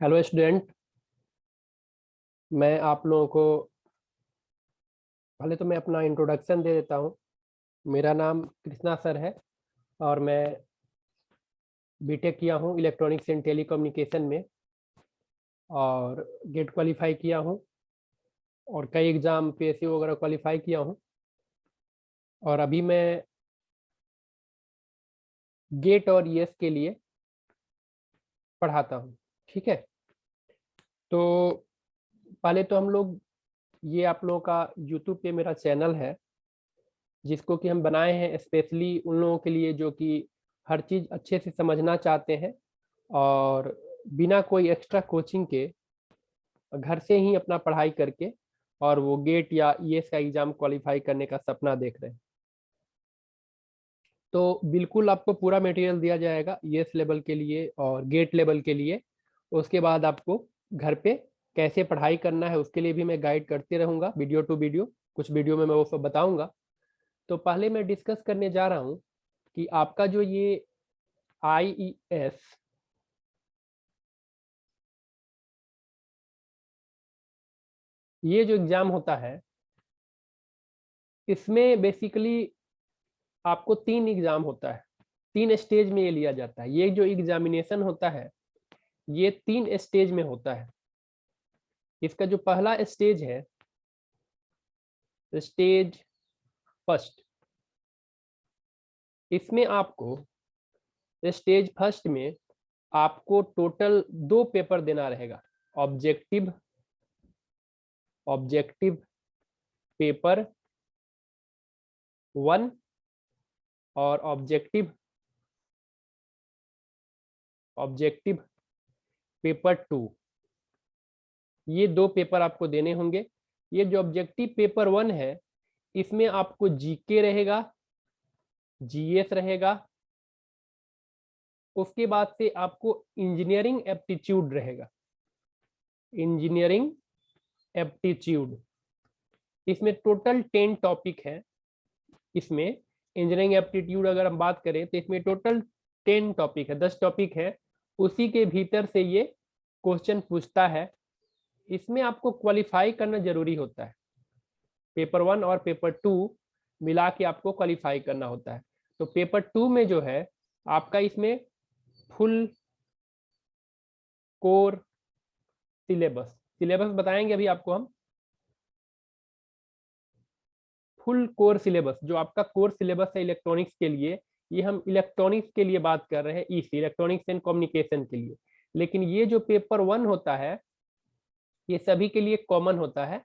Hello student. मैं आप लोगों को पहले तो मैं अपना इंट्रोडक्शन दे देता हूँ। मेरा नाम कृष्णा सर है और मैं बीटेक किया हूँ इलेक्ट्रॉनिक्स एंड टेलीकम्युनिकेशन में और गेट क्वालिफाई किया हूँ और कई एग्ज़ाम पीएससी वगैरह क्वालिफाई किया हूँ और अभी मैं गेट और ईएस के लिए पढ़ाता हूँ। ठीक है, तो पहले तो हम लोग ये आप लोगों का यूट्यूब पे मेरा चैनल है जिसको कि हम बनाए हैं स्पेशली उन लोगों के लिए जो कि हर चीज़ अच्छे से समझना चाहते हैं और बिना कोई एक्स्ट्रा कोचिंग के घर से ही अपना पढ़ाई करके और वो गेट या ईएस का एग्ज़ाम क्वालिफाई करने का सपना देख रहे हैं। तो बिल्कुल आपको पूरा मटेरियल दिया जाएगा ईएस लेवल के लिए और गेट लेवल के लिए। उसके बाद आपको घर पे कैसे पढ़ाई करना है उसके लिए भी मैं गाइड करते रहूँगा वीडियो टू वीडियो। कुछ वीडियो में मैं वो सब बताऊँगा। तो पहले मैं डिस्कस करने जा रहा हूँ कि आपका जो ये IES ये जो एग्ज़ाम होता है इसमें बेसिकली आपको 3 एग्ज़ाम होता है, 3 स्टेज में ये लिया जाता है। ये जो एग्ज़ामिनेशन होता है ये 3 स्टेज में होता है। इसका जो पहला स्टेज है स्टेज फर्स्ट, इसमें आपको स्टेज फर्स्ट में आपको टोटल 2 पेपर देना रहेगा। ऑब्जेक्टिव ऑब्जेक्टिव पेपर 1 और ऑब्जेक्टिव पेपर 2। ये 2 पेपर आपको देने होंगे। ये जो ऑब्जेक्टिव पेपर 1 है इसमें आपको जीके रहेगा, जीएस रहेगा, उसके बाद से आपको इंजीनियरिंग एप्टीट्यूड रहेगा। इंजीनियरिंग एप्टीट्यूड इसमें टोटल 10 टॉपिक है। इसमें इंजीनियरिंग एप्टीट्यूड अगर हम बात करें तो इसमें टोटल 10 टॉपिक है, 10 टॉपिक है। उसी के भीतर से ये क्वेश्चन पूछता है। इसमें आपको क्वालिफाई करना जरूरी होता है। पेपर 1 और पेपर 2 मिला के आपको क्वालिफाई करना होता है। तो पेपर 2 में जो है आपका इसमें फुल कोर सिलेबस बताएंगे अभी आपको हम। फुल कोर सिलेबस जो आपका कोर सिलेबस है इलेक्ट्रॉनिक्स के लिए, ये हम इलेक्ट्रॉनिक्स के लिए बात कर रहे हैं, ईसी इलेक्ट्रॉनिक्स एंड कम्युनिकेशन के लिए। लेकिन ये जो पेपर 1 होता है ये सभी के लिए कॉमन होता है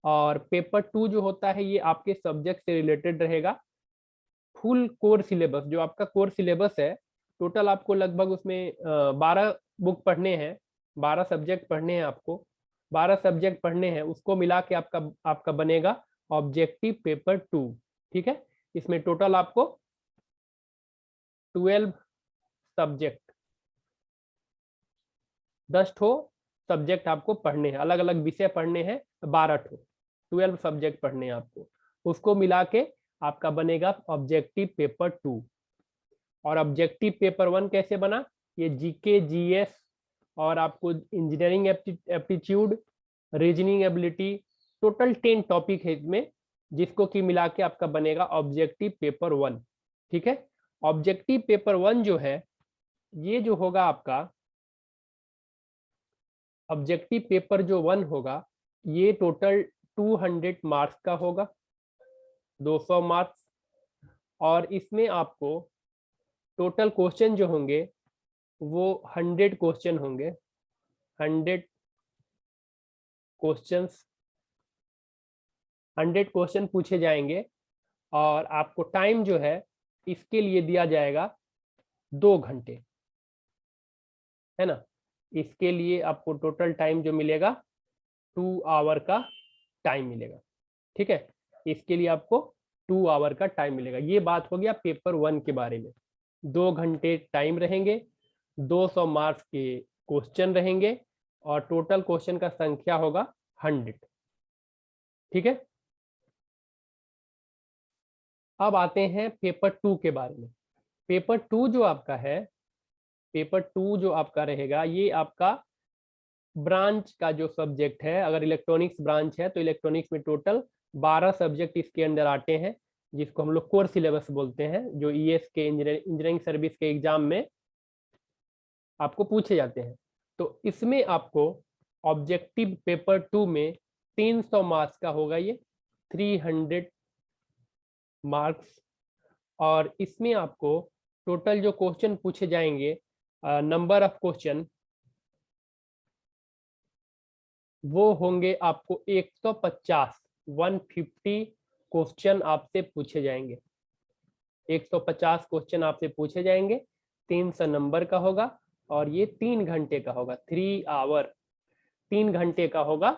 और पेपर 2 जो होता है ये आपके सब्जेक्ट से रिलेटेड रहेगा। फुल कोर सिलेबस जो आपका कोर सिलेबस है टोटल आपको लगभग उसमें 12 बुक पढ़ने हैं, 12 सब्जेक्ट पढ़ने हैं आपको। 12 सब्जेक्ट पढ़ने हैं, उसको मिला के आपका आपका बनेगा ऑब्जेक्टिव पेपर 2। ठीक है, इसमें टोटल आपको 12 सब्जेक्ट 10 ठो सब्जेक्ट आपको पढ़ने हैं, अलग अलग विषय पढ़ने हैं। 12 ठो 12 सब्जेक्ट पढ़ने हैं आपको, उसको मिला के आपका बनेगा ऑब्जेक्टिव पेपर 2। और ऑब्जेक्टिव पेपर 1 कैसे बना, ये जीके जीएस और आपको engineering aptitude, reasoning ability, total 10 topic है इसमें, जिसको कि मिला के आपका बनेगा ऑब्जेक्टिव पेपर 1। ठीक है, ऑब्जेक्टिव पेपर 1 जो है ये जो होगा आपका ऑब्जेक्टिव पेपर जो 1 होगा ये टोटल 200 मार्क्स का होगा, 200 मार्क्स। और इसमें आपको टोटल क्वेश्चन जो होंगे वो 100 क्वेश्चन होंगे, 100 क्वेश्चंस 100 क्वेश्चन पूछे जाएंगे। और आपको टाइम जो है इसके लिए दिया जाएगा 2 घंटे, है ना। इसके लिए आपको टोटल टाइम जो मिलेगा 2 आवर का टाइम मिलेगा। ठीक है, इसके लिए आपको 2 आवर का टाइम मिलेगा। ये बात हो गया पेपर 1 के बारे में। 2 घंटे टाइम रहेंगे, 200 मार्क्स के क्वेश्चन रहेंगे और टोटल क्वेश्चन का संख्या होगा 100। ठीक है, अब आते हैं पेपर 2 के बारे में। पेपर 2 जो आपका है, पेपर 2 जो आपका रहेगा ये आपका ब्रांच का जो सब्जेक्ट है, अगर इलेक्ट्रॉनिक्स ब्रांच है तो इलेक्ट्रॉनिक्स में टोटल 12 सब्जेक्ट इसके अंदर आते हैं, जिसको हम लोग कोर सिलेबस बोलते हैं, जो ईएस के इंजीनियरिंग सर्विस के एग्जाम में आपको पूछे जाते हैं। तो इसमें आपको ऑब्जेक्टिव पेपर 2 में 300 मार्क्स का होगा, ये 300 मार्क्स। और इसमें आपको टोटल जो क्वेश्चन पूछे जाएंगे, नंबर ऑफ क्वेश्चन वो होंगे आपको 150 क्वेश्चन आपसे पूछे जाएंगे। 150 क्वेश्चन आपसे पूछे जाएंगे, 300 नंबर का होगा और ये 3 घंटे का होगा, 3 आवर, 3 घंटे का होगा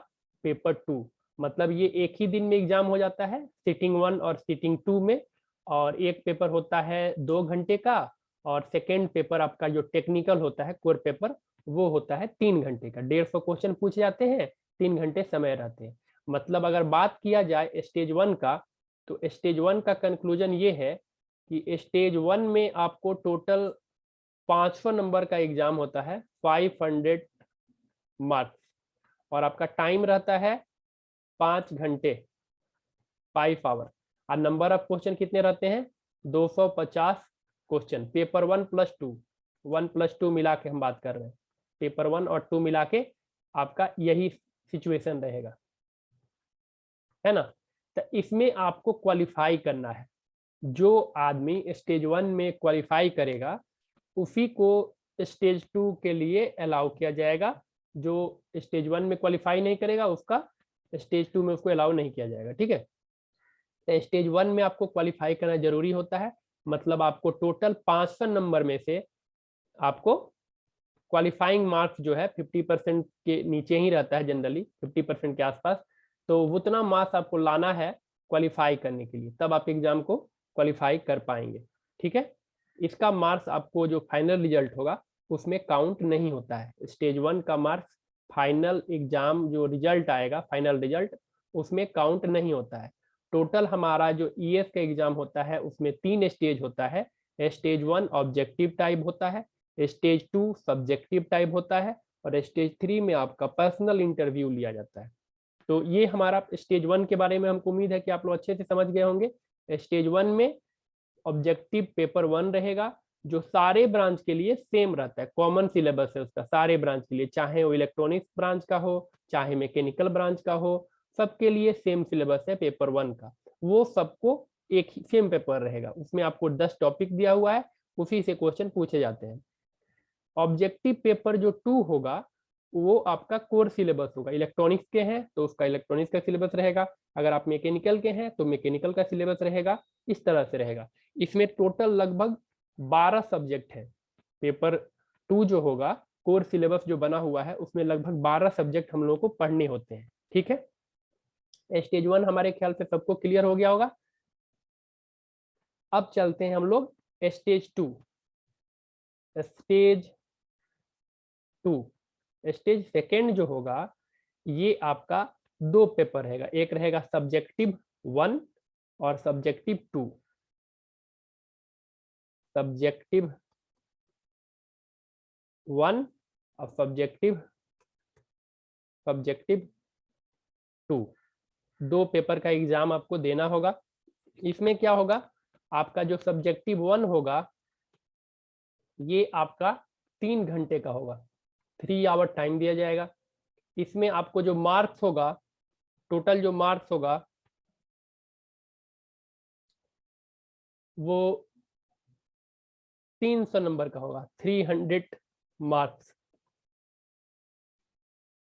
पेपर 2। मतलब ये एक ही दिन में एग्जाम हो जाता है, सिटिंग 1 और सिटिंग 2 में। और एक पेपर होता है 2 घंटे का, और सेकेंड पेपर आपका जो टेक्निकल होता है कोर पेपर, वो होता है 3 घंटे का। 150 क्वेश्चन पूछे जाते हैं, 3 घंटे समय रहते हैं। मतलब अगर बात किया जाए स्टेज 1 का, तो स्टेज 1 का कंक्लूजन ये है कि स्टेज 1 में आपको टोटल 500 नंबर का एग्जाम होता है, 500 मार्क्स, और आपका टाइम रहता है 5 घंटे, 5 आवर। और नंबर ऑफ क्वेश्चन कितने रहते हैं? 250 क्वेश्चन, पेपर 1 प्लस 2, 1 प्लस 2 मिला के हम बात कर रहे हैं, पेपर 1 और 2 मिला के आपका यही सिचुएशन रहेगा, है ना। तो इसमें आपको क्वालिफाई करना है। जो आदमी स्टेज 1 में क्वालिफाई करेगा उसी को स्टेज 2 के लिए अलाउ किया जाएगा। जो स्टेज 1 में क्वालिफाई नहीं करेगा उसका स्टेज 2 में उसको अलाउ नहीं किया जाएगा, ठीक है। तो स्टेज 1 में आपको क्वालिफाई करना जरूरी होता है। मतलब आपको टोटल 500 नंबर में से आपको क्वालिफाइंग मार्क्स जो है 50% के नीचे ही रहता है, जनरली 50% के आसपास। तो उतना मार्क्स आपको लाना है क्वालिफाई करने के लिए, तब आप एग्जाम को क्वालिफाई कर पाएंगे, ठीक है। इसका मार्क्स आपको जो फाइनल रिजल्ट होगा उसमें काउंट नहीं होता है। स्टेज 1 का मार्क्स फाइनल एग्जाम जो रिजल्ट आएगा, फाइनल रिजल्ट, उसमें काउंट नहीं होता है। टोटल हमारा जो ईएस का एग्जाम होता है उसमें 3 स्टेज होता है। स्टेज 1 ऑब्जेक्टिव टाइप होता है, स्टेज 2 सब्जेक्टिव टाइप होता है, और स्टेज 3 में आपका पर्सनल इंटरव्यू लिया जाता है। तो ये हमारा स्टेज 1 के बारे में हमको उम्मीद है कि आप लोग अच्छे से समझ गए होंगे। स्टेज 1 में ऑब्जेक्टिव पेपर 1 रहेगा, जो सारे ब्रांच के लिए सेम रहता है, कॉमन सिलेबस है उसका सारे ब्रांच के लिए, चाहे वो इलेक्ट्रॉनिक्स ब्रांच का हो चाहे मैकेनिकल ब्रांच का हो, सबके लिए सेम सिलेबस है पेपर 1 का। वो सबको एक ही सेम पेपर रहेगा, उसमें आपको 10 टॉपिक दिया हुआ है, उसी से क्वेश्चन पूछे जाते हैं। ऑब्जेक्टिव पेपर जो 2 होगा वो आपका कोर सिलेबस होगा। इलेक्ट्रॉनिक्स के हैं तो उसका इलेक्ट्रॉनिक्स का सिलेबस रहेगा, अगर आप मैकेनिकल के हैं तो मैकेनिकल का सिलेबस रहेगा, इस तरह से रहेगा। इसमें टोटल लगभग 12 सब्जेक्ट है। पेपर 2 जो होगा, कोर सिलेबस जो बना हुआ है उसमें लगभग 12 सब्जेक्ट हम लोग को पढ़ने होते हैं, ठीक है। स्टेज 1 हमारे ख्याल से सबको क्लियर हो गया होगा। अब चलते हैं हम लोग स्टेज 2। स्टेज 2, स्टेज सेकेंड जो होगा ये आपका 2 पेपर रहेगा, एक रहेगा सब्जेक्टिव 1 और सब्जेक्टिव 2। सब्जेक्टिव 1 और सब्जेक्टिव 2, 2 पेपर का एग्जाम आपको देना होगा। इसमें क्या होगा, आपका जो सब्जेक्टिव 1 होगा ये आपका 3 घंटे का होगा, 3 आवर टाइम दिया जाएगा। इसमें आपको जो मार्क्स होगा, टोटल जो मार्क्स होगा वो 300 नंबर का होगा, 300 मार्क्स,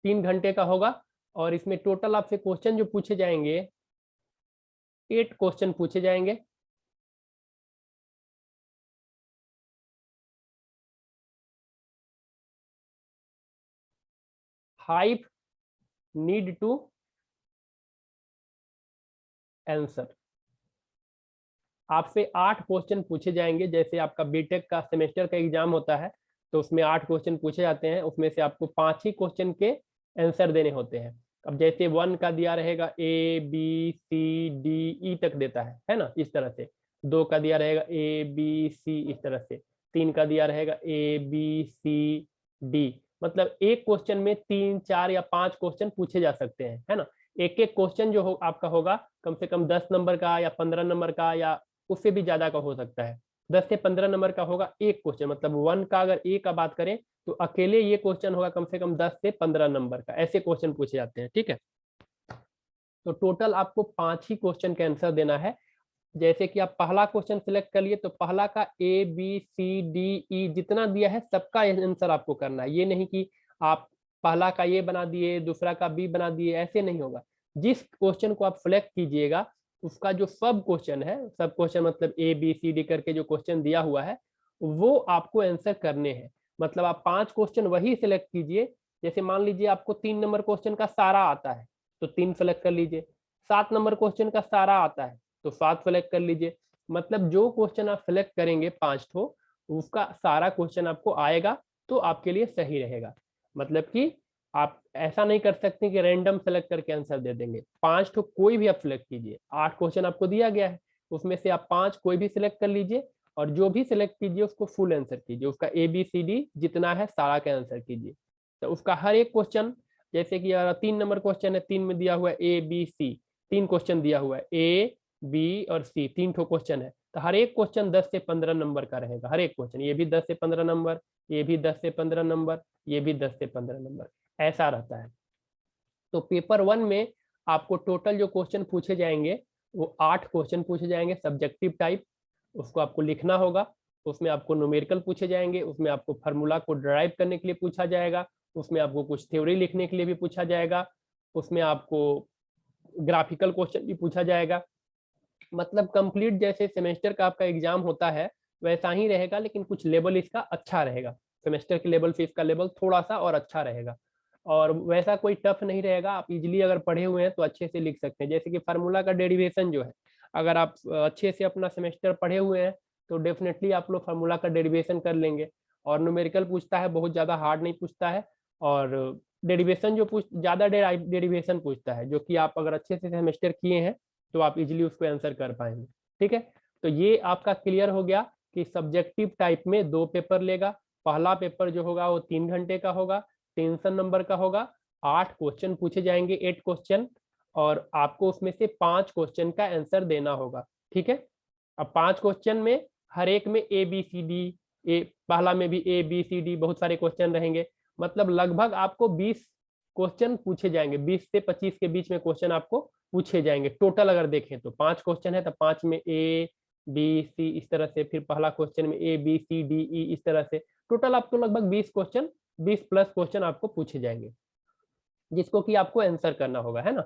3 घंटे का होगा। और इसमें टोटल आपसे क्वेश्चन जो पूछे जाएंगे, 8 क्वेश्चन पूछे जाएंगे। हाइप नीड टू आंसर, आपसे 8 क्वेश्चन पूछे जाएंगे। जैसे आपका बीटेक का सेमेस्टर का एग्जाम होता है तो उसमें 8 क्वेश्चन पूछे जाते हैं, उसमें से आपको 5 ही क्वेश्चन के आंसर देने होते हैं। अब जैसे 1 का दिया रहेगा A B C D E तक देता है ना, इस तरह से। 2 का दिया रहेगा ए बी सी, इस तरह से। 3 का दिया रहेगा ए बी सी डी, मतलब एक क्वेश्चन में 3, 4 या 5 क्वेश्चन पूछे जा सकते हैं, है ना। एक एक क्वेश्चन जो आपका होगा कम से कम 10 नंबर का या 15 नंबर का या उससे भी ज्यादा का हो सकता है। 10 से 15 नंबर का होगा एक क्वेश्चन, मतलब 1 का अगर ए का बात करें तो अकेले ये क्वेश्चन होगा कम से कम 10 से 15 नंबर का, ऐसे क्वेश्चन पूछे जाते हैं, ठीक है। तो टोटल आपको 5 ही क्वेश्चन का आंसर देना है। जैसे कि आप पहला क्वेश्चन सिलेक्ट कर लिए तो पहला का A B C D E जितना दिया है सबका आंसर आपको करना है। ये नहीं कि आप पहला का ए बना दिए, दूसरा का बी बना दिए, ऐसे नहीं होगा। जिस क्वेश्चन को आप सिलेक्ट कीजिएगा उसका जो सब क्वेश्चन है, सब क्वेश्चन मतलब ए बी सी डी करके जो क्वेश्चन दिया हुआ है वो आपको आंसर करने हैं। मतलब आप 5 क्वेश्चन वही सिलेक्ट कीजिए। जैसे मान लीजिए आपको 3 नंबर क्वेश्चन का सारा आता है तो 3 सेलेक्ट कर लीजिए, 7 नंबर क्वेश्चन का सारा आता है तो 7 सेलेक्ट कर लीजिए। मतलब जो क्वेश्चन आप सिलेक्ट करेंगे 5 ठो, उसका सारा क्वेश्चन आपको आएगा तो आपके लिए सही रहेगा। मतलब कि आप ऐसा नहीं कर सकते कि रैंडम सेलेक्ट करके आंसर दे देंगे। 5 ठो कोई भी आप सिलेक्ट कीजिए, 8 क्वेश्चन आपको दिया गया है उसमें से आप 5 कोई भी सिलेक्ट कर लीजिए और जो भी सिलेक्ट कीजिए उसको फुल आंसर कीजिए, उसका ए बी सी डी जितना है सारा का आंसर कीजिए। तो उसका हर एक क्वेश्चन, जैसे कि 3 नंबर क्वेश्चन है, 3 में दिया हुआ है ए बी सी, 3 क्वेश्चन दिया हुआ है ए बी और सी, 3 ठो क्वेश्चन है तो हर एक क्वेश्चन 10 से 15 नंबर का रहेगा। हर एक क्वेश्चन, ये भी 10 से 15 नंबर, ये भी 10 से 15 नंबर, ये भी 10 से 15 नंबर, ऐसा रहता है। तो पेपर 1 में आपको टोटल जो क्वेश्चन पूछे जाएंगे वो 8 क्वेश्चन पूछे जाएंगे सब्जेक्टिव टाइप, उसको आपको लिखना होगा। उसमें आपको न्यूमेरिकल पूछे जाएंगे, उसमें आपको फार्मूला को ड्राइव करने के लिए पूछा जाएगा, उसमें आपको कुछ थ्योरी लिखने के लिए भी पूछा जाएगा, उसमें आपको ग्राफिकल क्वेश्चन भी पूछा जाएगा। मतलब कंप्लीट जैसे सेमेस्टर का आपका एग्जाम होता है वैसा ही रहेगा, लेकिन कुछ लेवल इसका अच्छा रहेगा। सेमेस्टर के लेवल से इसका लेवल थोड़ा सा और अच्छा रहेगा और वैसा कोई टफ नहीं रहेगा। आप इजीली अगर पढ़े हुए हैं तो अच्छे से लिख सकते हैं। जैसे कि फार्मूला का डेरिवेशन जो है, अगर आप अच्छे से अपना सेमेस्टर पढ़े हुए हैं तो डेफिनेटली आप लोग फार्मूला का डेरिवेशन कर लेंगे। और न्यूमेरिकल पूछता है, बहुत ज़्यादा हार्ड नहीं पूछता है। और डेरिवेशन जो ज़्यादा डेरिवेशन पूछता है, जो कि आप अगर अच्छे से सेमेस्टर किए हैं तो आप इजीली उसको आंसर कर पाएंगे, ठीक है। तो ये आपका क्लियर हो गया कि सब्जेक्टिव टाइप में 2 पेपर लेगा। पहला पेपर जो होगा वो 3 घंटे का होगा, 300 नंबर का होगा, 8 क्वेश्चन पूछे जाएंगे, 8 क्वेश्चन, और आपको उसमें से 5 क्वेश्चन का आंसर देना होगा, ठीक है। अब 5 क्वेश्चन में हर एक में ए बी सी डी, ए पहला में भी ए बी सी डी बहुत सारे क्वेश्चन रहेंगे। मतलब लगभग आपको 20 क्वेश्चन पूछे जाएंगे, 20 से 25 के बीच में क्वेश्चन आपको पूछे जाएंगे टोटल। अगर देखें तो 5 क्वेश्चन है तो 5 में ए बी सी इस तरह से, फिर पहला क्वेश्चन में A B C D E इस तरह से, टोटल आपको लगभग 20 क्वेश्चन, 20 प्लस क्वेश्चन आपको पूछे जाएंगे जिसको कि आपको आंसर करना होगा, है ना।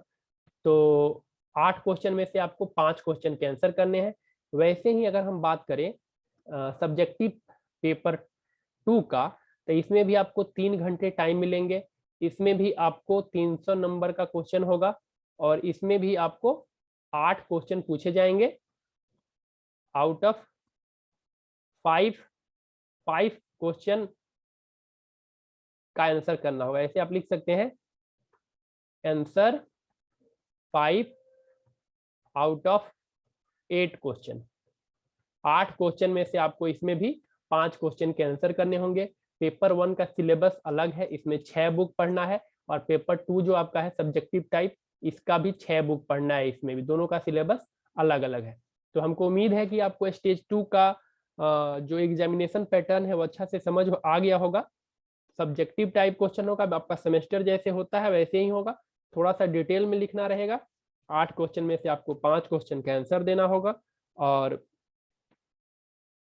तो 8 क्वेश्चन में से आपको 5 क्वेश्चन के आंसर करने हैं। वैसे ही अगर हम बात करें सब्जेक्टिव पेपर 2 का, तो इसमें भी आपको 3 घंटे टाइम मिलेंगे। इसमें भी आपको 300 नंबर का क्वेश्चन होगा और इसमें भी आपको 8 क्वेश्चन पूछे जाएंगे आउट ऑफ 5 क्वेश्चन का आंसर करना होगा। ऐसे आप लिख सकते हैं answer 5 out of 8 question. 8 question में से आपको इसमें भी 5 क्वेश्चन के आंसर करने होंगे। पेपर 1 का सिलेबस अलग है, इसमें 6 बुक पढ़ना है, और पेपर 2 जो आपका है सब्जेक्टिव टाइप, इसका भी 6 बुक पढ़ना है। इसमें भी दोनों का सिलेबस अलग अलग है। तो हमको उम्मीद है कि आपको स्टेज 2 का जो एग्जामिनेशन पैटर्न है वो अच्छा से समझ आ गया होगा। सब्जेक्टिव टाइप क्वेश्चन होगा, आपका सेमेस्टर जैसे होता है वैसे ही होगा, थोड़ा सा डिटेल में लिखना रहेगा। 8 क्वेश्चन में से आपको 5 क्वेश्चन का आंसर देना होगा और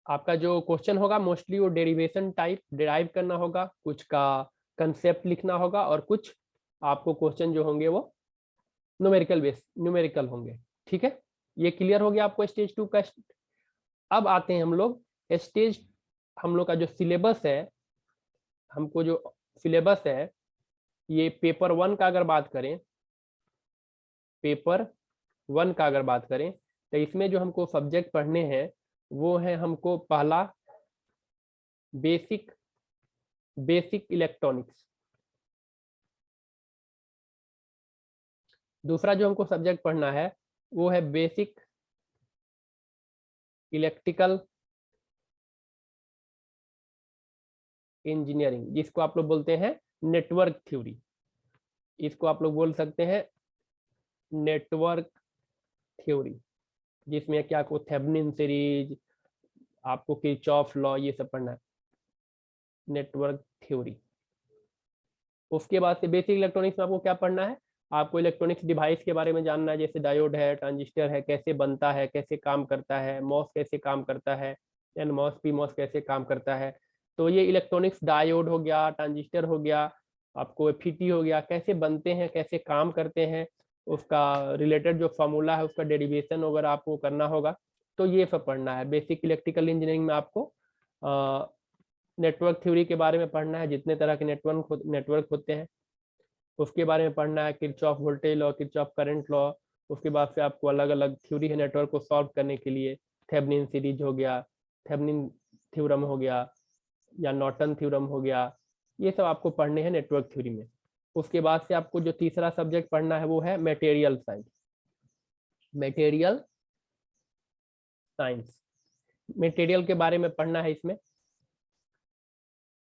आपका जो क्वेश्चन होगा मोस्टली वो डेरिवेशन टाइप डिराइव करना होगा, कुछ का कंसेप्ट लिखना होगा और कुछ आपको क्वेश्चन जो होंगे वो न्यूमेरिकल होंगे, ठीक है। ये क्लियर हो गया आपको स्टेज 2 का। अब आते हैं हम लोग स्टेज, हम लोग का जो सिलेबस है, हमको जो सिलेबस है ये पेपर 1 का अगर बात करें, पेपर 1 का अगर बात करें तो इसमें जो हमको सब्जेक्ट पढ़ने हैं वो है हमको पहला बेसिक इलेक्ट्रॉनिक्स। दूसरा जो हमको सब्जेक्ट पढ़ना है वो है बेसिक इलेक्ट्रिकल इंजीनियरिंग, जिसको आप लोग बोलते हैं नेटवर्क थ्योरी, इसको आप लोग बोल सकते हैं नेटवर्क थ्योरी, जिसमें क्या आपको थेवेनिन सीरीज, आपको किरचॉफ लॉ, ये सब पढ़ना है, नेटवर्क थ्योरी। उसके बाद से बेसिक इलेक्ट्रॉनिक्स में आपको क्या पढ़ना है, आपको इलेक्ट्रॉनिक्स डिवाइस के बारे में जानना है, जैसे डायोड है, ट्रांजिस्टर है, कैसे बनता है, कैसे काम करता है, मॉस कैसे काम करता है, एनमॉस पीमॉस कैसे काम करता है। तो ये इलेक्ट्रॉनिक्स डायोड हो गया, ट्रांजिस्टर हो गया, आपको एफईटी हो गया, कैसे बनते हैं, कैसे काम करते हैं, उसका रिलेटेड जो फॉर्मूला है उसका डेरिवेशन वगैरह आपको करना होगा। तो ये सब पढ़ना है। बेसिक इलेक्ट्रिकल इंजीनियरिंग में आपको नेटवर्क थ्योरी के बारे में पढ़ना है, जितने तरह के नेटवर्क होते हैं उसके बारे में पढ़ना है, Kirchhoff voltage law, Kirchhoff current law. उसके बाद से आपको अलग अलग थ्योरी है नेटवर्क को सॉल्व करने के लिए, थेवेनिन सीरीज हो गया, थेवेनिन थ्योरम हो गया, या नॉर्टन थ्योरम हो गया, ये सब आपको पढ़ने हैं नेटवर्क थ्योरी में। उसके बाद से आपको जो तीसरा सब्जेक्ट पढ़ना है वो है material science. Material science, material के बारे में पढ़ना है। इसमें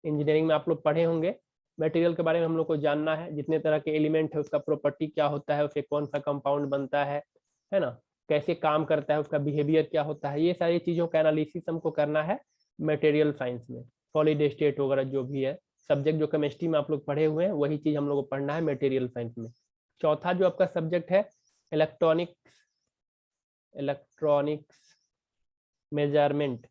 इंजीनियरिंग में आप लोग पढ़े होंगे, मटेरियल के बारे में हम लोग को जानना है, जितने तरह के एलिमेंट है उसका प्रॉपर्टी क्या होता है, उसे कौन सा कंपाउंड बनता है ना, कैसे काम करता है, उसका बिहेवियर क्या होता है, ये सारी चीजों का एनालिसिस हमको करना है मटेरियल साइंस में। सॉलिड स्टेट वगैरह जो भी है सब्जेक्ट जो केमिस्ट्री में आप लोग पढ़े हुए हैं वही चीज हम लोग को पढ़ना है मटेरियल साइंस में। चौथा जो आपका सब्जेक्ट है electronics, electronics measurement,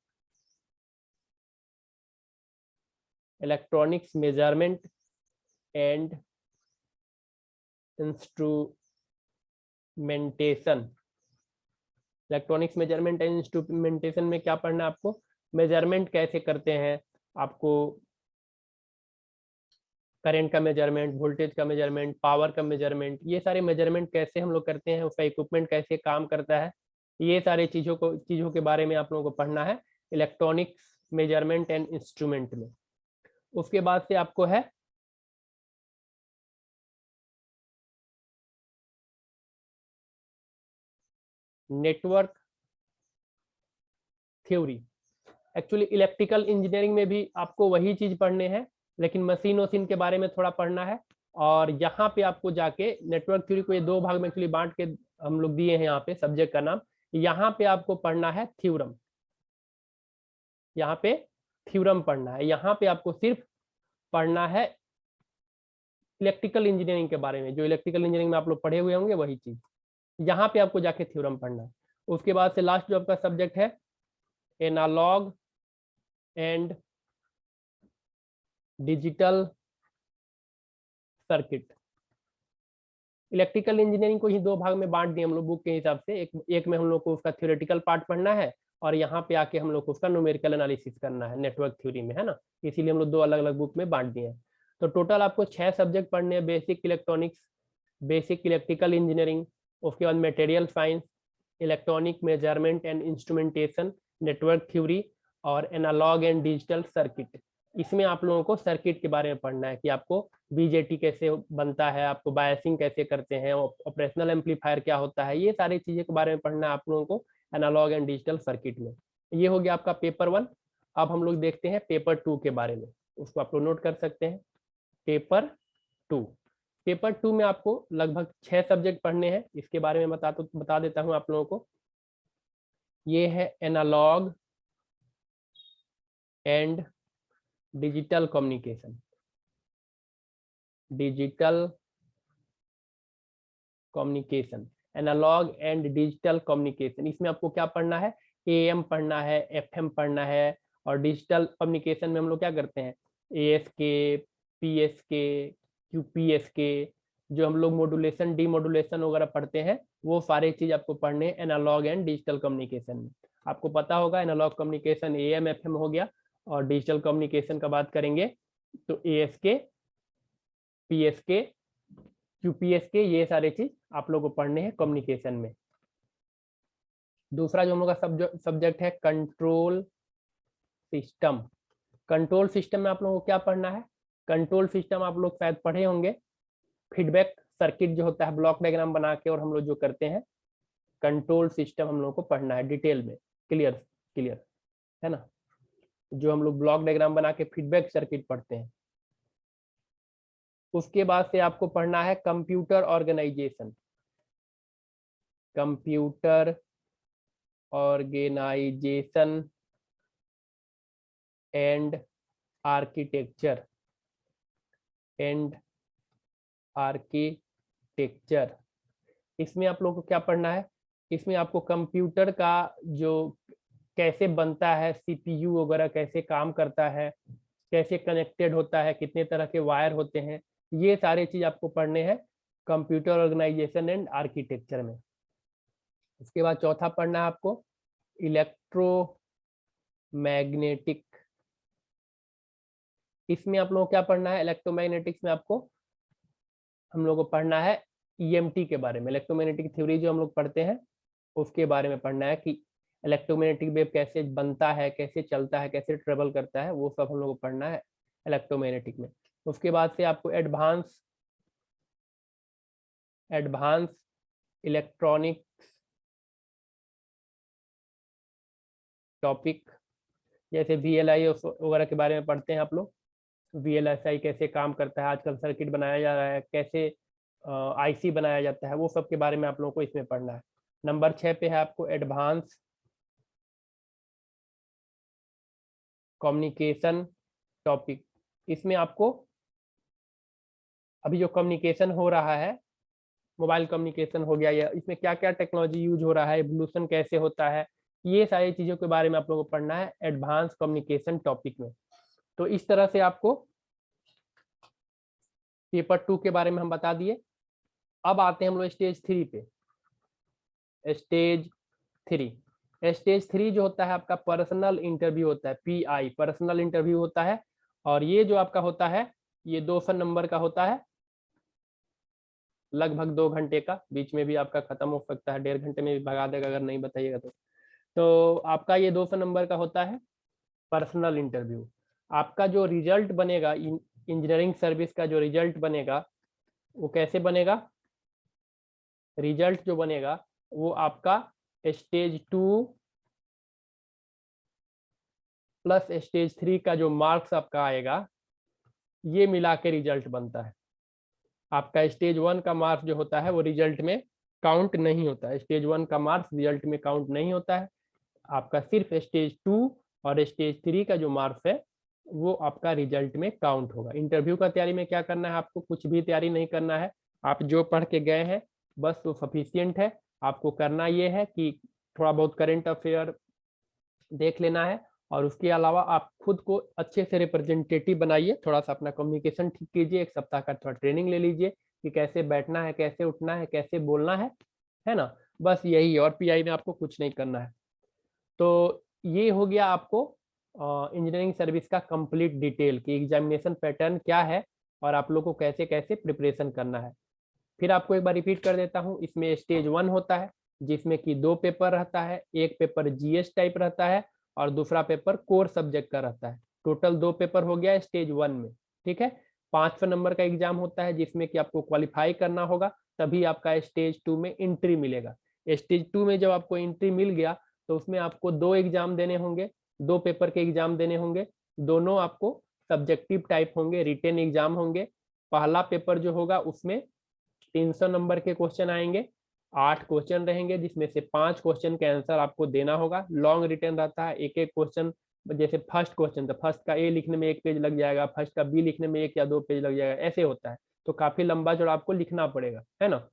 electronics measurement and instrumentation. Electronics measurement and instrumentation में क्या पढ़ना है आपको, मेजरमेंट कैसे करते हैं, आपको करंट का मेजरमेंट, वोल्टेज का मेजरमेंट, पावर का मेजरमेंट, ये सारे मेजरमेंट कैसे हम लोग करते हैं, उसका इक्विपमेंट कैसे काम करता है, ये सारे चीजों के बारे में आप लोगों को पढ़ना है इलेक्ट्रॉनिक्स मेजरमेंट एंड इंस्ट्रूमेंट में। उसके बाद से आपको है network theory. Actually electrical engineering में भी आपको वही चीज पढ़ने हैं, लेकिन मशीन वशीन के बारे में थोड़ा पढ़ना है। और यहाँ पे आपको जाके नेटवर्क थ्योरी को ये दो भाग में एक्चुअली बांट के हम लोग दिए हैं, यहाँ पे सब्जेक्ट का नाम, यहाँ पे आपको पढ़ना है थ्योरम, यहाँ पे थ्योरम पढ़ना है, यहाँ पे आपको सिर्फ पढ़ना है इलेक्ट्रिकल इंजीनियरिंग के बारे में, जो इलेक्ट्रिकल इंजीनियरिंग में आप लोग पढ़े हुए होंगे वही चीज, यहाँ पे आपको जाके थ्योरम पढ़ना है। उसके बाद से लास्ट जो आपका सब्जेक्ट है analog and digital circuit. Electrical engineering को ही दो भाग में बांट दिए हम लोग बुक के हिसाब से, एक में हम लोग को उसका थ्योरेटिकल पार्ट पढ़ना है और यहाँ पे आके हम लोग को उसका न्यूमेरिकल एनालिसिस करना है नेटवर्क थ्योरी में, है ना, इसीलिए हम लोग दो अलग अलग बुक में बांट दिए हैं। तो टोटल आपको 6 सब्जेक्ट पढ़ने हैं, basic electronics, basic electrical engineering, उसके बाद material science, electronic measurement and instrumentation, network theory और एनालॉग एंड डिजिटल सर्किट। इसमें आप लोगों को सर्किट के बारे में पढ़ना है कि आपको बीजेटी कैसे बनता है, आपको बायसिंग कैसे करते हैं, ऑपरेशनल एम्पलीफायर क्या होता है, ये सारी चीज़ों के बारे में पढ़ना है आप लोगों को एनालॉग एंड डिजिटल सर्किट में। ये हो गया आपका पेपर 1। अब हम लोग देखते हैं पेपर 2 के बारे में, उसको आप लोग नोट कर सकते हैं। पेपर 2, पेपर 2 में आपको लगभग 6 सब्जेक्ट पढ़ने हैं, इसके बारे में बता देता हूँ आप लोगों को। ये है analog and digital communication, digital communication, analog and digital communication. इसमें आपको क्या पढ़ना है, एएम पढ़ना है, एफएम पढ़ना है, और डिजिटल कम्युनिकेशन में हम लोग क्या करते हैं एएसके, पीएसके, यूपीएसके, जो हम लोग मॉड्यूलेशन डीमॉड्यूलेशन वगैरह पढ़ते हैं, वो सारे चीज आपको पढ़ने हैं एनालॉग एंड डिजिटल कम्युनिकेशन में। आपको पता होगा एनालॉग कम्युनिकेशन एएम एफएम हो गया, और डिजिटल कम्युनिकेशन का बात करेंगे तो एएसके, पीएसके, यूपीएसके, ये सारे चीज आप लोगों को पढ़ने हैं कम्युनिकेशन में। दूसरा जो हम लोग का सब्जेक्ट है कंट्रोल सिस्टम। कंट्रोल सिस्टम में आप लोगों को क्या पढ़ना है, कंट्रोल सिस्टम आप लोग शायद पढ़े होंगे, फीडबैक सर्किट जो होता है ब्लॉक डायग्राम बना के और हम लोग जो करते हैं, कंट्रोल सिस्टम हम लोगों को पढ़ना है डिटेल में, क्लियर है ना। जो हम लोग ब्लॉक डायग्राम बना के फीडबैक सर्किट पढ़ते हैं। उसके बाद से आपको पढ़ना है computer organisation, computer organisation and architecture, and architecture. इसमें आप लोगों को क्या पढ़ना है, इसमें आपको कंप्यूटर का जो कैसे बनता है, सीपीयू वगैरह कैसे काम करता है, कैसे कनेक्टेड होता है, कितने तरह के वायर होते हैं, ये सारे चीज आपको पढ़ने हैं कंप्यूटर ऑर्गेनाइजेशन एंड आर्किटेक्चर में। उसके बाद चौथा पढ़ना है आपको इलेक्ट्रोमैग्नेटिक। इसमें आप लोगों को क्या पढ़ना है, इलेक्ट्रोमैग्नेटिक्स में आपको हम लोगों को पढ़ना है ईएमटी के बारे में, इलेक्ट्रोमैग्नेटिक थ्योरी जो हम लोग पढ़ते हैं उसके बारे में पढ़ना है कि इलेक्ट्रोमैग्नेटिक वेव कैसे बनता है, कैसे चलता है, कैसे ट्रेवल करता है, वो सब हम लोग को पढ़ना है इलेक्ट्रोमैग्नेटिक में। उसके बाद से आपको एडवांस इलेक्ट्रॉनिक्स टॉपिक, जैसे VLI वगैरह के बारे में पढ़ते हैं आप लोग, VLSI कैसे काम करता है, आजकल सर्किट बनाया जा रहा है, कैसे IC बनाया जाता है, वो सब के बारे में आप लोगों को इसमें पढ़ना है। नंबर 6 पे है आपको एडवांस कम्युनिकेशन टॉपिक। इसमें आपको अभी जो कम्युनिकेशन हो रहा है, मोबाइल कम्युनिकेशन हो गया, या इसमें क्या क्या टेक्नोलॉजी यूज हो रहा है, एवोल्यूशन कैसे होता है, ये सारी चीजों के बारे में आप लोगों को पढ़ना है एडवांस कम्युनिकेशन टॉपिक में। तो इस तरह से आपको पेपर 2 के बारे में हम बता दिए। अब आते हैं हम लोग स्टेज 3 पे। स्टेज 3 जो होता है आपका पर्सनल इंटरव्यू होता है, PI पर्सनल इंटरव्यू होता है, और ये जो आपका होता है ये 200 नंबर का होता है, लगभग 2 घंटे का, बीच में भी आपका खत्म हो सकता है, 1.5 घंटे में भी भगा देगा अगर नहीं बताइएगा तो आपका ये 200 नंबर का होता है पर्सनल इंटरव्यू। आपका जो रिजल्ट बनेगा इंजीनियरिंग सर्विस का, जो रिजल्ट बनेगा वो कैसे बनेगा, रिजल्ट जो बनेगा वो आपका स्टेज 2 प्लस स्टेज 3 का जो मार्क्स आपका आएगा ये मिला के रिजल्ट बनता है। आपका स्टेज 1 का मार्क्स जो होता है वो रिजल्ट में काउंट नहीं होता है, स्टेज 1 का मार्क्स रिजल्ट में काउंट नहीं होता है, आपका सिर्फ स्टेज 2 और स्टेज 3 का जो मार्क्स है वो आपका रिजल्ट में काउंट होगा। इंटरव्यू का तैयारी में क्या करना है, आपको कुछ भी तैयारी नहीं करना है, आप जो पढ़ के गए हैं बस वो सफिशियंट है। आपको करना ये है कि थोड़ा बहुत करंट अफेयर देख लेना है, और उसके अलावा आप खुद को अच्छे से रिप्रेजेंटेटिव बनाइए, थोड़ा सा अपना कम्युनिकेशन ठीक कीजिए, 1 सप्ताह का थोड़ा ट्रेनिंग ले लीजिए कि कैसे बैठना है, कैसे उठना है, कैसे बोलना है ना, बस यही। और PI में आपको कुछ नहीं करना है। तो ये हो गया आपको इंजीनियरिंग सर्विस का कंप्लीट डिटेल कि एग्जामिनेशन पैटर्न क्या है और आप लोग को कैसे कैसे प्रिपरेशन करना है। फिर आपको एक बार रिपीट कर देता हूँ, इसमें स्टेज 1 होता है जिसमें कि 2 पेपर रहता है, एक पेपर GS टाइप रहता है और दूसरा पेपर कोर सब्जेक्ट का रहता है। टोटल 2 पेपर हो गया स्टेज 1 में, ठीक है। 500 नंबर का एग्जाम होता है जिसमें कि आपको क्वालिफाई करना होगा, तभी आपका स्टेज 2 में एंट्री मिलेगा। स्टेज 2 में जब आपको एंट्री मिल गया तो उसमें आपको 2 एग्जाम देने होंगे, 2 पेपर के एग्जाम देने होंगे, दोनों आपको सब्जेक्टिव टाइप होंगे, रिटेन एग्जाम होंगे। पहला पेपर जो होगा उसमें 300 नंबर के क्वेश्चन आएंगे, 8 क्वेश्चन रहेंगे जिसमें से 5 क्वेश्चन के आंसर आपको देना होगा। लॉन्ग रिटर्न रहता है, एक एक क्वेश्चन, जैसे फर्स्ट क्वेश्चन तो फर्स्ट का A लिखने में 1 पेज लग जाएगा, फर्स्ट का B लिखने में 1 या 2 पेज लग जाएगा, ऐसे होता है। तो काफी लंबा चौड़ा आपको लिखना पड़ेगा, है ना।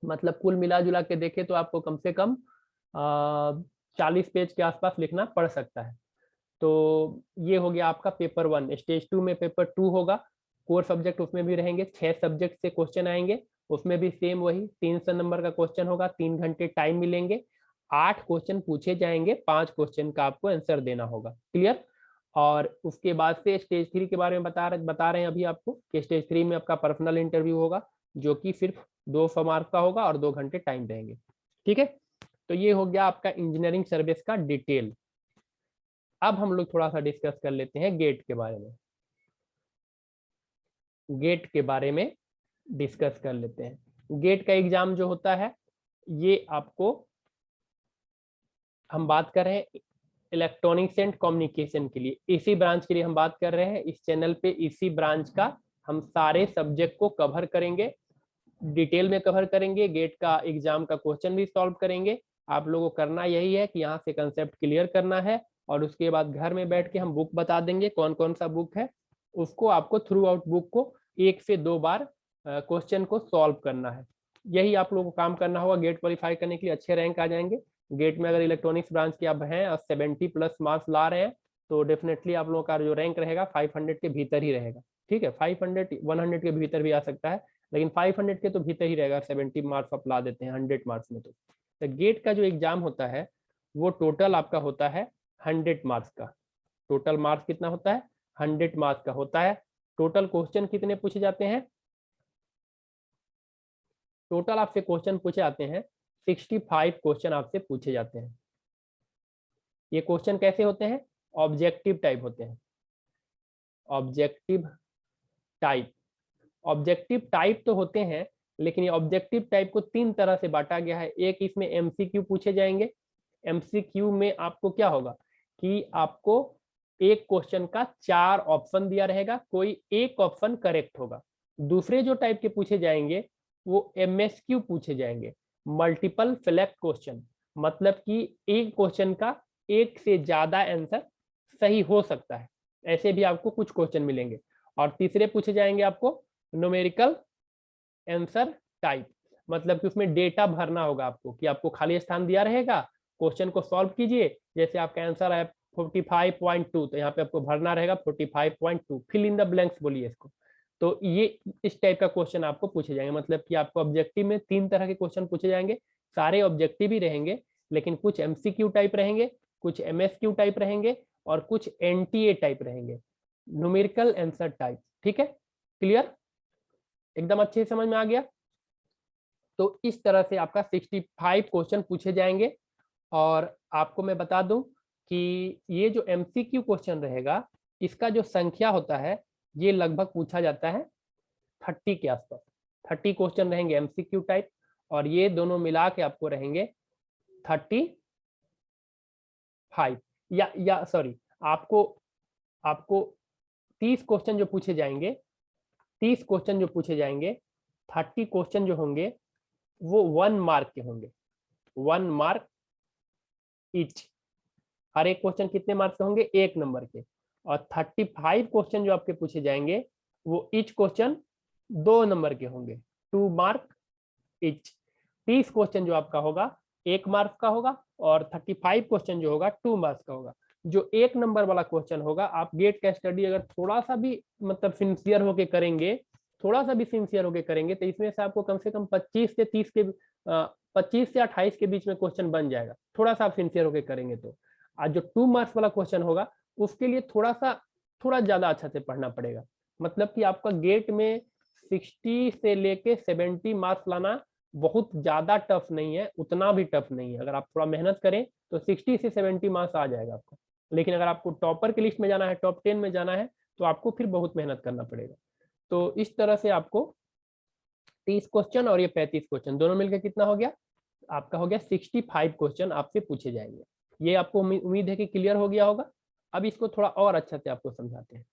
मतलब कुल मिला जुला के देखे तो आपको कम से कम 40 पेज के आसपास लिखना पड़ सकता है। तो ये हो गया आपका पेपर 1। स्टेज 2 में पेपर 2 होगा, कोर सब्जेक्ट उसमें भी रहेंगे, 6 सब्जेक्ट से क्वेश्चन आएंगे, उसमें भी सेम वही 300 नंबर का क्वेश्चन होगा, 3 घंटे टाइम मिलेंगे, 8 क्वेश्चन पूछे जाएंगे, 5 क्वेश्चन का आपको आंसर देना होगा। क्लियर। और उसके बाद से स्टेज 3 के बारे में बता रहे हैं अभी आपको कि स्टेज 3 में आपका पर्सनल इंटरव्यू होगा जो कि सिर्फ 200 मार्क का होगा और 2 घंटे टाइम देंगे, ठीक है। तो ये हो गया आपका इंजीनियरिंग सर्विस का डिटेल। अब हम लोग थोड़ा सा डिस्कस कर लेते हैं गेट के बारे में। गेट के बारे में डिस्कस कर लेते हैं। गेट का एग्जाम जो होता है ये आपको, हम बात कर रहे हैं इलेक्ट्रॉनिक्स एंड कम्युनिकेशन के लिए, इसी ब्रांच के लिए हम बात कर रहे हैं। इस चैनल पे इसी ब्रांच का हम सारे सब्जेक्ट को कवर करेंगे, डिटेल में कवर करेंगे, गेट का एग्जाम का क्वेश्चन भी सॉल्व करेंगे। आप लोगों को करना यही है कि यहाँ से कंसेप्ट क्लियर करना है, और उसके बाद घर में बैठ के हम बुक बता देंगे कौन कौन सा बुक है, उसको आपको थ्रू आउट बुक को 1 से 2 बार क्वेश्चन को सॉल्व करना है। यही आप लोगों को काम करना होगा गेट क्वालिफाई करने के लिए, अच्छे रैंक आ जाएंगे। गेट में अगर इलेक्ट्रॉनिक्स ब्रांच के आप हैं और 70+ मार्क्स ला रहे हैं तो डेफिनेटली आप लोगों का जो रैंक रहेगा 500 के भीतर ही रहेगा। ठीक है, 500 100 के भीतर भी आ सकता है, लेकिन 500 के तो भीतर ही रहेगा। 70 मार्क्स आप ला देते हैं 100 मार्क्स में। तो गेट का जो एग्जाम होता है वो टोटल आपका होता है 100 मार्क्स का। टोटल मार्क्स कितना होता है? 100 मार्क्स का होता है। टोटल क्वेश्चन कितने पूछे जाते हैं? टोटल आपसे क्वेश्चन पूछे जाते हैं 65 क्वेश्चन आपसे पूछे जाते हैं। ये क्वेश्चन कैसे होते हैं? ऑब्जेक्टिव टाइप होते हैं। ऑब्जेक्टिव टाइप, ऑब्जेक्टिव टाइप तो होते हैं, लेकिन ये ऑब्जेक्टिव टाइप को 3 तरह से बांटा गया है। एक इसमें एमसीक्यू पूछे जाएंगे। एमसीक्यू में आपको क्या होगा कि आपको एक क्वेश्चन का 4 ऑप्शन दिया रहेगा, कोई एक ऑप्शन करेक्ट होगा। दूसरे जो टाइप के पूछे जाएंगे वो एमएसक्यू पूछे जाएंगे, मल्टीपल सेलेक्ट क्वेश्चन, मतलब कि एक क्वेश्चन का एक से ज्यादा आंसर सही हो सकता है, ऐसे भी आपको कुछ क्वेश्चन मिलेंगे। और तीसरे पूछे जाएंगे आपको न्यूमेरिकल आंसर टाइप, मतलब कि उसमें डेटा भरना होगा आपको, कि आपको खाली स्थान दिया रहेगा, क्वेश्चन को सॉल्व कीजिए। जैसे आपका आंसर है 45.2, तो यहाँ पे आपको भरना रहेगा 45.2, फिल इन द ब्लैंक्स बोलिए इसको। तो ये इस टाइप का क्वेश्चन आपको पूछे जाएंगे, मतलब कि आपको ऑब्जेक्टिव में 3 तरह के क्वेश्चन पूछे जाएंगे। सारे ऑब्जेक्टिव ही रहेंगे, लेकिन कुछ एमसीक्यू टाइप रहेंगे, कुछ एमएसक्यू टाइप रहेंगे, और कुछ एनटीए टाइप रहेंगे, न्यूमेरिकल आंसर टाइप। ठीक है, क्लियर? एकदम अच्छे से समझ में आ गया? तो इस तरह से आपका 65 क्वेश्चन पूछे जाएंगे। और आपको मैं बता दूं कि ये जो एमसीक्यू क्वेश्चन रहेगा, इसका जो संख्या होता है ये लगभग पूछा जाता है 30 के आसपास। 30 क्वेश्चन रहेंगे एमसीक्यू टाइप, और ये दोनों मिला के आपको रहेंगे 35, या सॉरी, आपको आपको 30 क्वेश्चन जो पूछे जाएंगे, 30 क्वेश्चन जो पूछे जाएंगे, 30 क्वेश्चन जो होंगे वो 1 मार्क के होंगे, 1 मार्क ईच। हर एक क्वेश्चन कितने मार्क्स के होंगे? 1 नंबर के। और 35 क्वेश्चन जो आपके पूछे जाएंगे वो ईच क्वेश्चन 2 नंबर के होंगे, 2 मार्क ईच। 30 क्वेश्चन जो आपका होगा 1 मार्क्स का होगा, और 35 क्वेश्चन जो होगा 2 मार्क्स का होगा। जो 1 नंबर वाला क्वेश्चन होगा, आप गेट का स्टडी अगर थोड़ा सा भी मतलब सिंसियर होके करेंगे, थोड़ा सा भी सिंसियर होके करेंगे, तो इसमें से आपको कम से कम 25 से 30 के 25 से 28 के बीच में क्वेश्चन बन जाएगा, थोड़ा सा आप सिंसियर होके करेंगे तो। आज जो 2 मार्क्स वाला क्वेश्चन होगा उसके लिए थोड़ा ज्यादा अच्छा से पढ़ना पड़ेगा। मतलब कि आपका गेट में 60 से लेके 70 मार्क्स लाना बहुत ज्यादा टफ नहीं है, उतना भी टफ नहीं है। अगर आप थोड़ा मेहनत करें तो 60 से 70 मार्क्स आ जाएगा आपको। लेकिन अगर आपको टॉपर की लिस्ट में जाना है, टॉप 10 में जाना है, तो आपको फिर बहुत मेहनत करना पड़ेगा। तो इस तरह से आपको 30 क्वेश्चन और ये 35 क्वेश्चन दोनों मिलकर कितना हो गया? आपका हो गया 65 क्वेश्चन आपसे पूछे जाएंगे। ये आपको उम्मीद है कि क्लियर हो गया होगा। अब इसको थोड़ा और अच्छा से आपको समझाते हैं।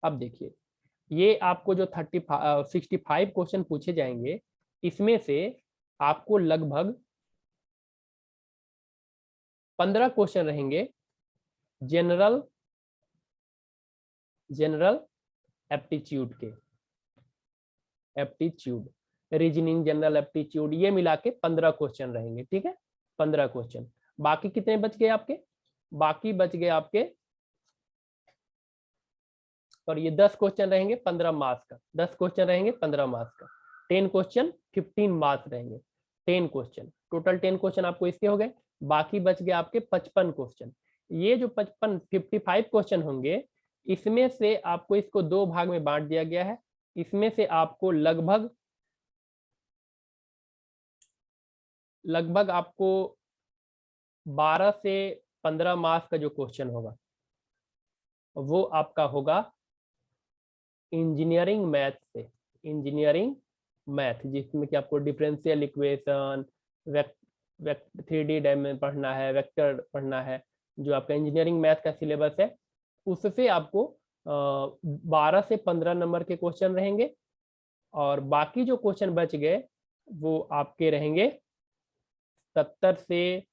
अब देखिए, ये आपको जो 65 क्वेश्चन पूछे जाएंगे, इसमें से आपको लगभग 15 क्वेश्चन रहेंगे जनरल एप्टीट्यूड के। एप्टीट्यूड, रीजनिंग, जनरल एप्टीट्यूड, ये मिला के 15 क्वेश्चन रहेंगे। ठीक है, 15 क्वेश्चन। बाकी कितने बच गए आपके? बाकी बच गए आपके, और ये 10 क्वेश्चन रहेंगे 15 मार्क्स का। 10 क्वेश्चन रहेंगे 15 मार्क्स का। 10 क्वेश्चन 15 मार्क्स रहेंगे। 10 क्वेश्चन टोटल, 10 क्वेश्चन आपको इसके हो गए। बाकी बच गए आपके 55 क्वेश्चन। ये जो 55 क्वेश्चन होंगे, इसमें से आपको इसको 2 भाग में बांट दिया गया है। इसमें से आपको लगभग आपको 12 से 15 मार्क्स का जो क्वेश्चन होगा वो आपका होगा इंजीनियरिंग मैथ से। इंजीनियरिंग मैथ, जिसमें कि आपको डिफरेंशियल इक्वेशन, 3D डायमेंशन पढ़ना है, वेक्टर पढ़ना है, जो आपका इंजीनियरिंग मैथ का सिलेबस है उससे आपको 12 से 15 नंबर के क्वेश्चन रहेंगे, और बाकी जो क्वेश्चन बच गए वो आपके रहेंगे 70 से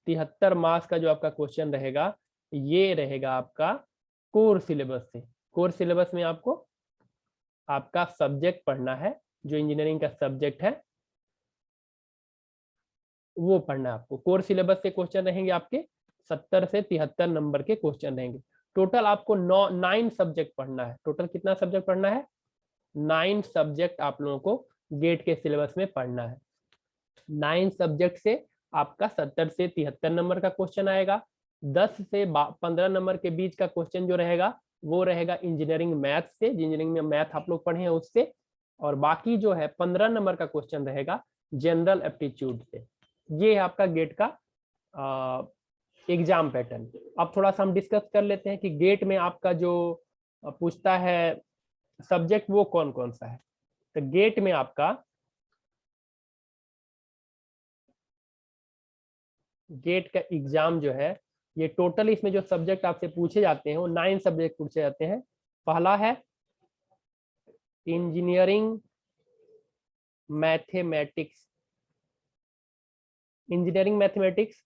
73 मार्क्स का जो आपका क्वेश्चन रहेगा, ये रहेगा आपका कोर सिलेबस से। कोर सिलेबस में आपको आपका सब्जेक्ट पढ़ना है, जो इंजीनियरिंग का सब्जेक्ट है वो पढ़ना है आपको। कोर सिलेबस से क्वेश्चन रहेंगे आपके 70 से 73 नंबर के क्वेश्चन रहेंगे। टोटल आपको 9 सब्जेक्ट पढ़ना है। टोटल कितना सब्जेक्ट पढ़ना है? 9 सब्जेक्ट आप लोगों को गेट के सिलेबस में पढ़ना है। 9 सब्जेक्ट से आपका 70 से 73 नंबर का क्वेश्चन आएगा। 10 से 15 नंबर के बीच का क्वेश्चन जो रहेगा वो रहेगा इंजीनियरिंग मैथ से, इंजीनियरिंग में मैथ आप लोग पढ़े हैं उससे, और बाकी जो है 15 नंबर का क्वेश्चन रहेगा जनरल एप्टीट्यूड से। ये है आपका गेट का एग्जाम पैटर्न। अब थोड़ा सा हम डिस्कस कर लेते हैं कि गेट में आपका जो पूछता है सब्जेक्ट वो कौन कौन सा है। तो गेट में आपका गेट का एग्जाम जो है, ये टोटल इसमें जो सब्जेक्ट आपसे पूछे जाते हैं वो 9 सब्जेक्ट पूछे जाते हैं। पहला है इंजीनियरिंग मैथमेटिक्स, इंजीनियरिंग मैथमेटिक्स।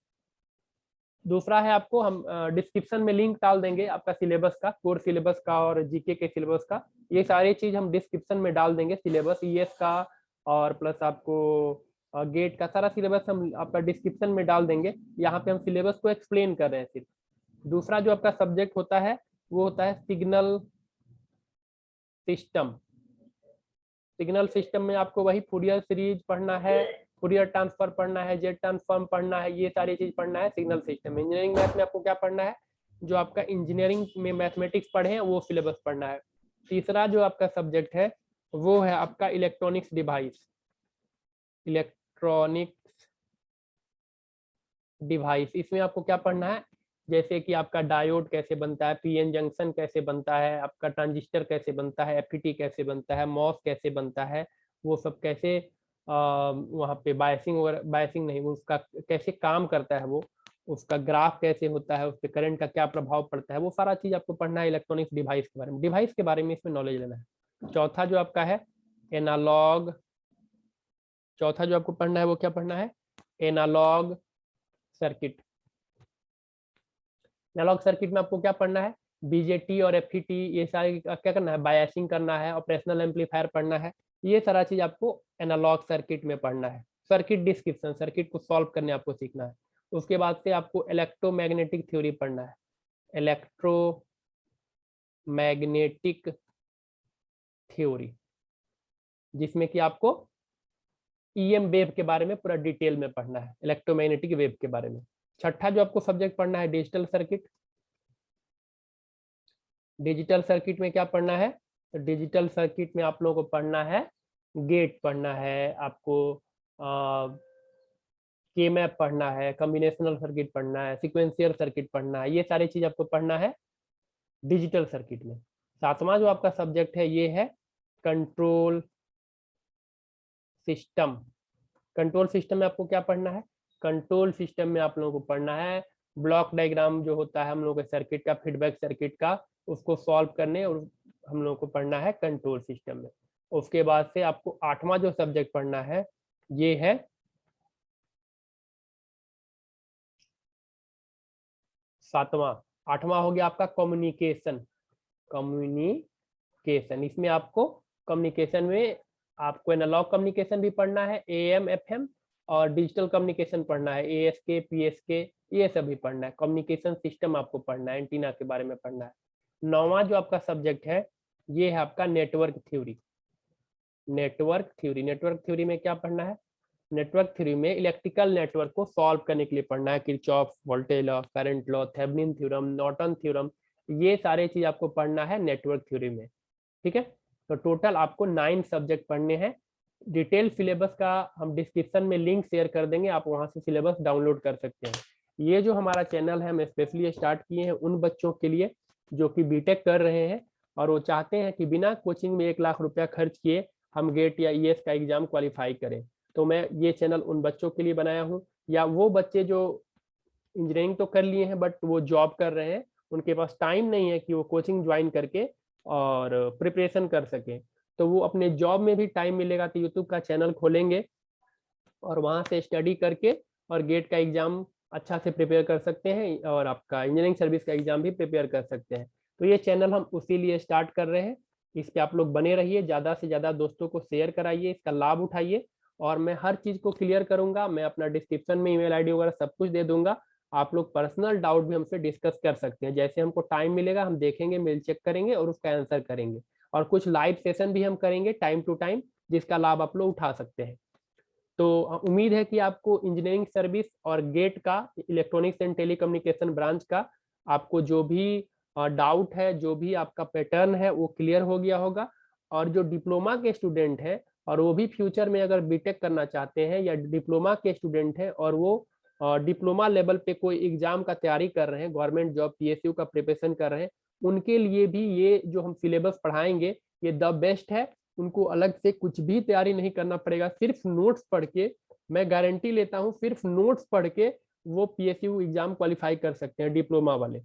दूसरा है आपको, हम डिस्क्रिप्शन में लिंक डाल देंगे आपका सिलेबस का, कोर सिलेबस का और जीके के सिलेबस का, ये सारी चीज हम डिस्क्रिप्शन में डाल देंगे। सिलेबस ईएस का और प्लस आपको गेट का सारा सिलेबस हम आपका डिस्क्रिप्शन में डाल देंगे। यहाँ पे हम सिलेबस को एक्सप्लेन कर रहे हैं सिर्फ। दूसरा जो आपका सब्जेक्ट होता है वो होता है सिग्नल सिस्टम। सिग्नल सिस्टम में आपको वही फूरियर सीरीज पढ़ना है, फूरियर ट्रांसफर पढ़ना है, जेड ट्रांसफॉर्म पढ़ना है, ये सारी चीज पढ़ना है सिग्नल सिस्टम। इंजीनियरिंग मैथ में आपको क्या पढ़ना है? जो आपका इंजीनियरिंग में मैथमेटिक्स पढ़े हैं वो सिलेबस पढ़ना है। तीसरा जो आपका सब्जेक्ट है वो है आपका इलेक्ट्रॉनिक्स डिवाइस, इलेक्ट्रॉनिक्स डिवाइस। इसमें आपको क्या पढ़ना है? जैसे कि आपका डायोड कैसे बनता है, पीएन जंक्शन कैसे बनता है, आपका ट्रांजिस्टर कैसे बनता है, एफईटी कैसे बनता है, मॉस कैसे बनता है, वो सब कैसे वहाँ पे बायसिंग वगैरह, बायसिंग नहीं, उसका कैसे काम करता है, वो उसका ग्राफ कैसे होता है, उस पर करंट का क्या प्रभाव पड़ता है, वो सारा चीज आपको पढ़ना है इलेक्ट्रॉनिक्स डिवाइस के बारे में। डिवाइस के बारे में इसमें नॉलेज लेना है। चौथा जो आपका है एनालॉग, चौथा जो आपको पढ़ना है वो क्या पढ़ना है? Analogue circuit. एनालॉग सर्किट में आपको क्या पढ़ना है? बीजेटी और एफईटी, ये सारे क्या करना है? बायसिंग करना है, ऑपरेशनल एम्पलीफायर पढ़ना है, ये सारा चीज आपको एनालॉग सर्किट में पढ़ना है। सर्किट डिस्क्रिप्शन, सर्किट को सॉल्व करने आपको सीखना है। उसके बाद से आपको इलेक्ट्रोमैग्नेटिक थ्योरी पढ़ना है, इलेक्ट्रोमैग्नेटिक थ्योरी, जिसमें कि आपको ईएम वेव के बारे में पूरा डिटेल में पढ़ना है, इलेक्ट्रोमैग्नेटिक वेव के बारे में। छठा जो आपको सब्जेक्ट पढ़ना है डिजिटल सर्किट। डिजिटल सर्किट में क्या पढ़ना है? तो डिजिटल सर्किट में आप लोगों को पढ़ना है गेट पढ़ना है, आपको के मैप पढ़ना है, कॉम्बिनेशनल सर्किट पढ़ना है, सीक्वेंशियल सर्किट पढ़ना है, ये सारी चीज आपको पढ़ना है डिजिटल सर्किट में। सातवां जो आपका सब्जेक्ट है ये है कंट्रोल सिस्टम। कंट्रोल सिस्टम में आपको क्या पढ़ना है? कंट्रोल सिस्टम में आप लोगों को पढ़ना है ब्लॉक डायग्राम जो होता है हम लोगों के सर्किट का, फीडबैक सर्किट का, उसको सॉल्व करने, और हम लोगों को पढ़ना है कंट्रोल सिस्टम में। उसके बाद से आपको आठवां जो सब्जेक्ट पढ़ना है ये है सातवां, आठवां हो गया आपका कम्युनिकेशन। कम्युनिकेशन, इसमें आपको कम्युनिकेशन में आपको एनालॉग कम्युनिकेशन भी पढ़ना है, एएम एफएम, और डिजिटल कम्युनिकेशन पढ़ना है, एएसके पीएसके, ये सभी पढ़ना है। कम्युनिकेशन सिस्टम आपको पढ़ना है, एंटीना के बारे में पढ़ना है। नौवां जो आपका सब्जेक्ट है ये है आपका network theory. Network theory, network theory में क्या पढ़ना है? नेटवर्क थ्योरी में इलेक्ट्रिकल नेटवर्क को सॉल्व करने के लिए पढ़ना है, Kirchhoff voltage law, current law, Thevenin theorem, Norton theorem, ये सारे चीज आपको पढ़ना है नेटवर्क थ्योरी में। ठीक है, तो टोटल आपको 9 सब्जेक्ट पढ़ने हैं। डिटेल सिलेबस का हम डिस्क्रिप्शन में लिंक शेयर कर देंगे, आप वहां से सिलेबस डाउनलोड कर सकते हैं। ये जो हमारा चैनल है हम स्पेशली स्टार्ट किए हैं उन बच्चों के लिए जो कि बीटेक कर रहे हैं और वो चाहते हैं कि बिना कोचिंग में 1 लाख रुपया खर्च किए हम गेट या ईएस का एग्जाम क्वालिफाई करें। तो मैं ये चैनल उन बच्चों के लिए बनाया हूँ या वो बच्चे जो इंजीनियरिंग तो कर लिए हैं बट वो जॉब कर रहे हैं, उनके पास टाइम नहीं है कि वो कोचिंग ज्वाइन करके और प्रिपरेशन कर सकें, तो वो अपने जॉब में भी टाइम मिलेगा तो यूट्यूब का चैनल खोलेंगे और वहाँ से स्टडी करके और गेट का एग्जाम अच्छा से प्रिपेयर कर सकते हैं और आपका इंजीनियरिंग सर्विस का एग्जाम भी प्रिपेयर कर सकते हैं। तो ये चैनल हम उसी लिए स्टार्ट कर रहे हैं, इस पे आप लोग बने रहिए, ज़्यादा से ज़्यादा दोस्तों को शेयर कराइए, इसका लाभ उठाइए और मैं हर चीज़ को क्लियर करूंगा। मैं अपना डिस्क्रिप्शन में ईमेल आईडी वगैरह सब कुछ दे दूंगा, आप लोग पर्सनल डाउट भी हमसे डिस्कस कर सकते हैं, जैसे हमको टाइम मिलेगा हम देखेंगे, मेल चेक करेंगे और उसका आंसर करेंगे। और कुछ लाइव सेशन भी हम करेंगे टाइम टू टाइम, जिसका लाभ आप लोग उठा सकते हैं। तो उम्मीद है कि आपको इंजीनियरिंग सर्विस और गेट का, इलेक्ट्रॉनिक्स एंड टेलीकम्युनिकेशन ब्रांच का, आपको जो भी डाउट है, जो भी आपका पैटर्न है वो क्लियर हो गया होगा। और जो डिप्लोमा के स्टूडेंट है और वो भी फ्यूचर में अगर बीटेक करना चाहते हैं, या डिप्लोमा के स्टूडेंट हैं और वो डिप्लोमा लेवल पे कोई एग्जाम का तैयारी कर रहे हैं, गवर्नमेंट जॉब पीएसयू का प्रिपरेशन कर रहे हैं, उनके लिए भी ये जो हम सिलेबस पढ़ाएंगे ये द बेस्ट है। उनको अलग से कुछ भी तैयारी नहीं करना पड़ेगा, सिर्फ नोट्स पढ़ के, मैं गारंटी लेता हूँ सिर्फ नोट्स पढ़ के वो पीएसयू एग्जाम क्वालिफाई कर सकते हैं डिप्लोमा वाले।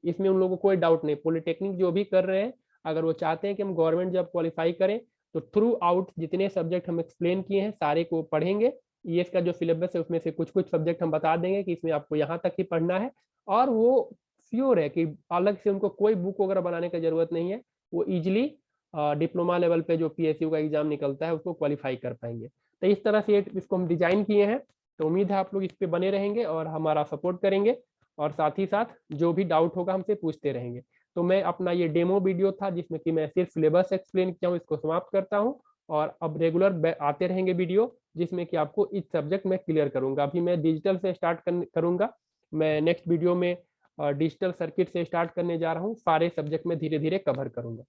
इसमें उन लोगों को कोई डाउट नहीं। पॉलिटेक्निक जो भी कर रहे हैं, अगर वो चाहते हैं कि हम गवर्नमेंट जॉब क्वालिफाई करें, तो थ्रू आउट जितने सब्जेक्ट हम एक्सप्लेन किए हैं सारे को पढ़ेंगे। ईएस का जो सिलेबस है उसमें से कुछ कुछ सब्जेक्ट हम बता देंगे कि इसमें आपको यहाँ तक ही पढ़ना है, और वो श्योर है कि अलग से उनको कोई बुक वगैरह बनाने की जरूरत नहीं है, वो इजिली डिप्लोमा लेवल पे जो पीएसयू का एग्जाम निकलता है उसको क्वालिफाई कर पाएंगे। तो इस तरह से इसको हम डिजाइन किए हैं। तो उम्मीद है आप लोग इस पे बने रहेंगे और हमारा सपोर्ट करेंगे, और साथ ही साथ जो भी डाउट होगा हमसे पूछते रहेंगे। तो मैं अपना ये डेमो वीडियो था जिसमें कि मैं सिर्फ सिलेबस एक्सप्लेन किया हूँ, इसको समाप्त करता हूँ। और अब रेगुलर आते रहेंगे वीडियो जिसमें कि आपको इस सब्जेक्ट में क्लियर करूंगा। अभी मैं डिजिटल से स्टार्ट करूंगा, मैं नेक्स्ट वीडियो में डिजिटल सर्किट से स्टार्ट करने जा रहा हूँ, सारे सब्जेक्ट में धीरे धीरे कवर करूंगा।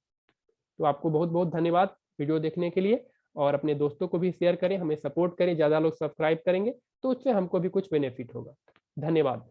तो आपको बहुत बहुत धन्यवाद वीडियो देखने के लिए, और अपने दोस्तों को भी शेयर करें, हमें सपोर्ट करें, ज़्यादा लोग सब्सक्राइब करेंगे तो उससे हमको भी कुछ बेनिफिट होगा। धन्यवाद।